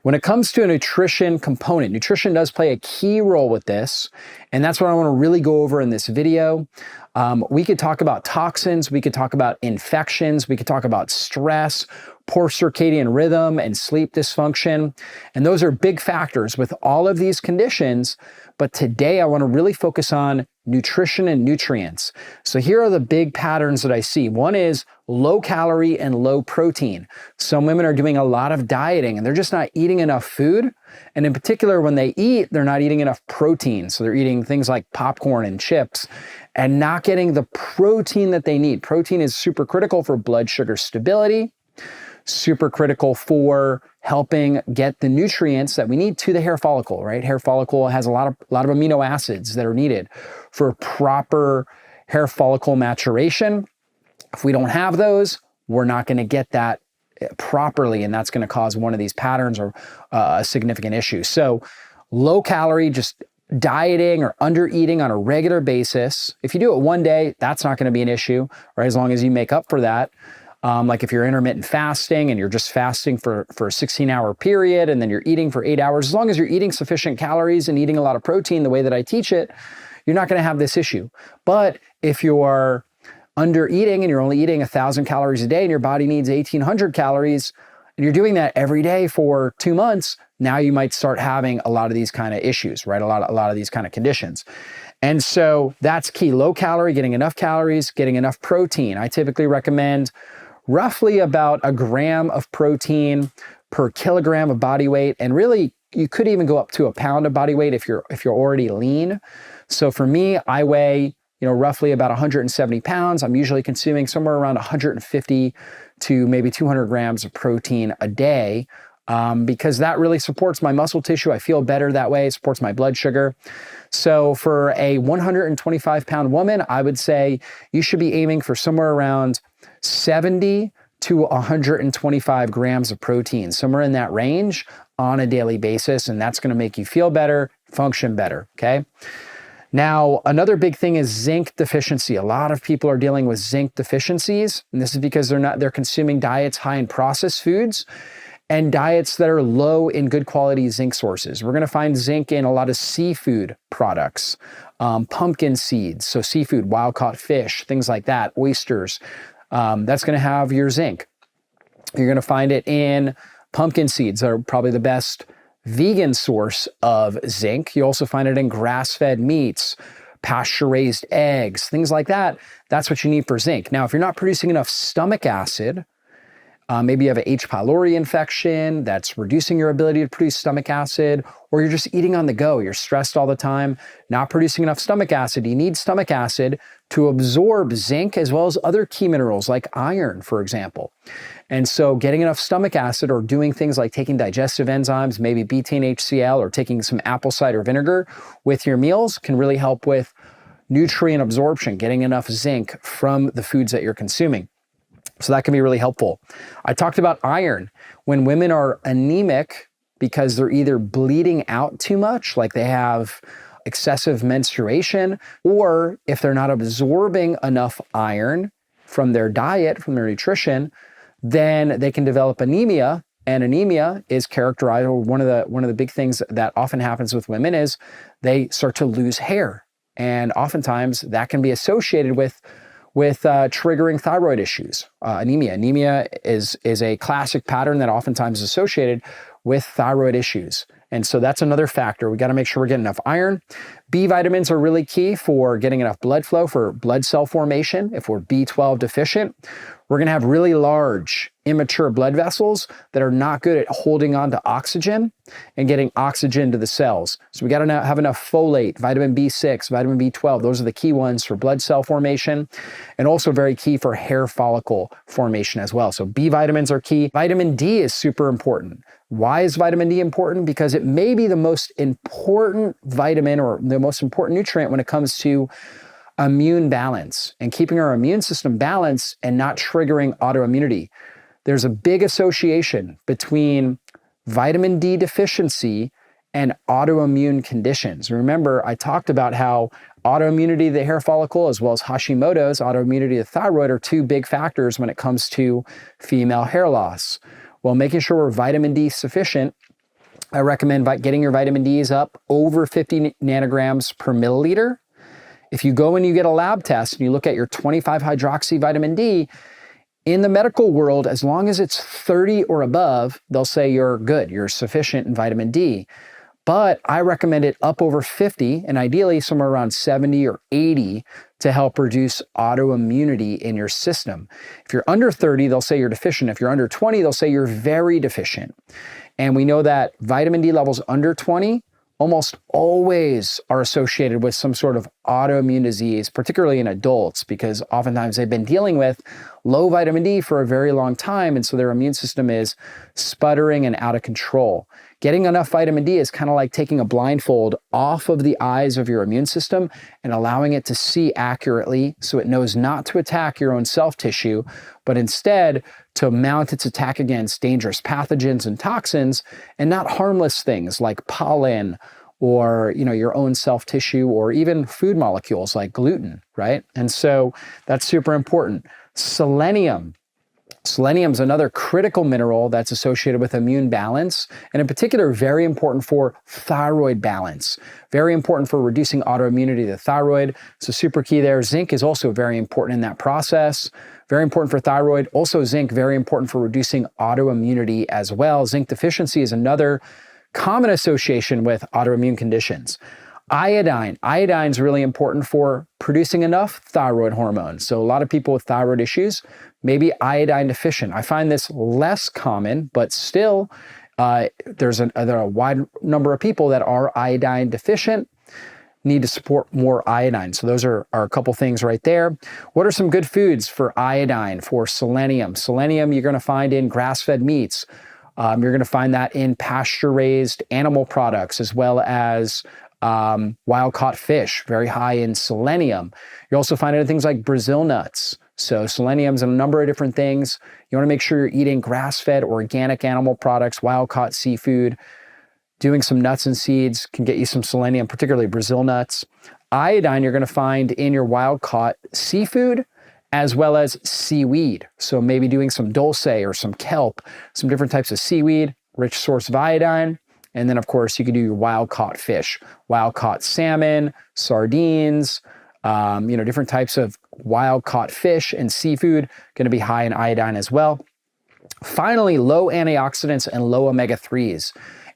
When it comes to a nutrition component, nutrition does play a key role with this, and that's what I want to really go over in this video. We could talk about toxins, we could talk about infections, we could talk about stress, poor circadian rhythm, and sleep dysfunction. And those are big factors with all of these conditions. But today I want to really focus on nutrition and nutrients. So here are the big patterns that I see. One is low calorie and low protein. Some women are doing a lot of dieting and they're just not eating enough food. And in particular, when they eat, they're not eating enough protein. So they're eating things like popcorn and chips and not getting the protein that they need. Protein is super critical for blood sugar stability, super critical for helping get the nutrients that we need to the hair follicle, right? Hair follicle has a lot of amino acids that are needed for proper hair follicle maturation. If we don't have those, we're not going to get that properly, and that's going to cause one of these patterns or a significant issue. So low calorie, just dieting or under eating on a regular basis. If you do it one day, that's not going to be an issue, right? As long as you make up for that. Like if you're intermittent fasting and you're just fasting for a 16-hour period and then you're eating for 8 hours, as long as you're eating sufficient calories and eating a lot of protein the way that I teach it, you're not going to have this issue. But if you're under eating and you're only eating 1,000 calories a day and your body needs 1,800 calories and you're doing that every day for 2 months, now you might start having a lot of these kind of issues, right? A lot of these kind of conditions. And so that's key. Low calorie, getting enough calories, getting enough protein. I typically recommend roughly about 1 gram of protein per kilogram of body weight. And really, you could even go up to 1 pound of body weight if you're already lean. So for me, I weigh, roughly about 170 pounds. I'm usually consuming somewhere around 150 to maybe 200 grams of protein a day, because that really supports my muscle tissue. I feel better that way. It supports my blood sugar. So for a 125 pound woman, I would say you should be aiming for somewhere around 70 to 125 grams of protein, somewhere in that range on a daily basis. And that's going to make you feel better, function better. Okay. Now, another big thing is zinc deficiency. A lot of people are dealing with zinc deficiencies, and this is because they're consuming diets high in processed foods and diets that are low in good quality zinc sources. We're going to find zinc in a lot of seafood products, pumpkin seeds, so seafood, wild caught fish, things like that, oysters. That's going to have your zinc. You're going to find it in pumpkin seeds that are probably the best vegan source of zinc. You also find it in grass-fed meats, pasture-raised eggs, things like that. That's what you need for zinc. Now, if you're not producing enough stomach acid, maybe you have an H. pylori infection that's reducing your ability to produce stomach acid, or you're just eating on the go. You're stressed all the time, not producing enough stomach acid. You need stomach acid to absorb zinc as well as other key minerals like iron, for example. And so getting enough stomach acid or doing things like taking digestive enzymes, maybe betaine HCl, or taking some apple cider vinegar with your meals can really help with nutrient absorption, getting enough zinc from the foods that you're consuming. So that can be really helpful. I talked about iron. When women are anemic because they're either bleeding out too much, like they have excessive menstruation, or if they're not absorbing enough iron from their diet, from their nutrition, then they can develop anemia. And anemia is characterized, or one of the big things that often happens with women is they start to lose hair. And oftentimes that can be associated with triggering thyroid issues, anemia. Anemia is a classic pattern that oftentimes is associated with thyroid issues. And so that's another factor. We got to make sure we're getting enough iron. B vitamins are really key for getting enough blood flow for blood cell formation. If we're B12 deficient, we're going to have really large, immature blood vessels that are not good at holding on to oxygen and getting oxygen to the cells. So we got to have enough folate, vitamin B6, vitamin B12. Those are the key ones for blood cell formation, and also very key for hair follicle formation as well. So B vitamins are key. Vitamin D is super important. Why is vitamin D important? Because it may be the most important vitamin or the most important nutrient when it comes to immune balance and keeping our immune system balanced and not triggering autoimmunity. There's a big association between vitamin D deficiency and autoimmune conditions. Remember, I talked about how autoimmunity of the hair follicle as well as Hashimoto's autoimmunity of the thyroid are two big factors when it comes to female hair loss. Well, making sure we're vitamin D sufficient I recommend getting your vitamin Ds up over 50 nanograms per milliliter. If you go and you get a lab test and you look at your 25-hydroxy vitamin D, in the medical world, as long as it's 30 or above, they'll say you're good, you're sufficient in vitamin D. But I recommend it up over 50 and ideally somewhere around 70 or 80 to help reduce autoimmunity in your system. If you're under 30, they'll say you're deficient. If you're under 20, they'll say you're very deficient. And we know that vitamin D levels under 20 almost always are associated with some sort of autoimmune disease, particularly in adults, because oftentimes they've been dealing with low vitamin D for a very long time, and so their immune system is sputtering and out of control. Getting enough vitamin D is kind of like taking a blindfold off of the eyes of your immune system and allowing it to see accurately so it knows not to attack your own self-tissue, but instead to mount its attack against dangerous pathogens and toxins and not harmless things like pollen or your own self-tissue or even food molecules like gluten, right? And so that's super important. Selenium. Selenium is another critical mineral that's associated with immune balance, and in particular, very important for thyroid balance, very important for reducing autoimmunity of the thyroid. So super key there. Zinc is also very important in that process. Very important for thyroid. Also zinc, very important for reducing autoimmunity as well. Zinc deficiency is another common association with autoimmune conditions. Iodine. Iodine is really important for producing enough thyroid hormone. So a lot of people with thyroid issues may be iodine deficient. I find this less common, but still there are a wide number of people that are iodine deficient, need to support more iodine. So those are a couple things right there. What are some good foods for iodine, for selenium? Selenium you're gonna find in grass-fed meats. You're gonna find that in pasture-raised animal products, as well as wild-caught fish, very high in selenium. You also find it in things like Brazil nuts. So selenium's in a number of different things. You wanna make sure you're eating grass-fed organic animal products, wild-caught seafood. Doing some nuts and seeds can get you some selenium, particularly Brazil nuts. Iodine you're gonna find in your wild-caught seafood, as well as seaweed. So maybe doing some dulce or some kelp, some different types of seaweed, rich source of iodine. And then of course you could do your wild-caught fish, wild-caught salmon, sardines, different types of wild-caught fish and seafood gonna be high in iodine as well. Finally, low antioxidants and low omega-3s.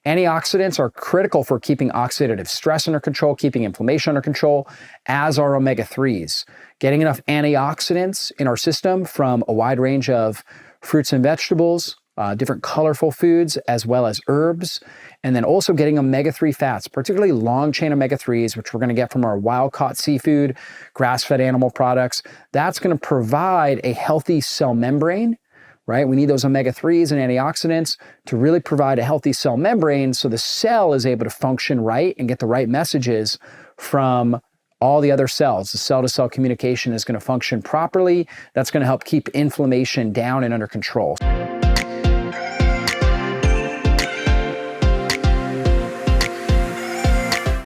Antioxidants are critical for keeping oxidative stress under control, keeping inflammation under control, as are omega-3s. Getting enough antioxidants in our system from a wide range of fruits and vegetables, different colorful foods, as well as herbs, and then also getting omega-3 fats, particularly long-chain omega-3s, which we're gonna get from our wild-caught seafood, grass-fed animal products. That's gonna provide a healthy cell membrane, right? We need those omega-3s and antioxidants to really provide a healthy cell membrane so the cell is able to function right and get the right messages from all the other cells. The cell-to-cell communication is going to function properly. That's going to help keep inflammation down and under control.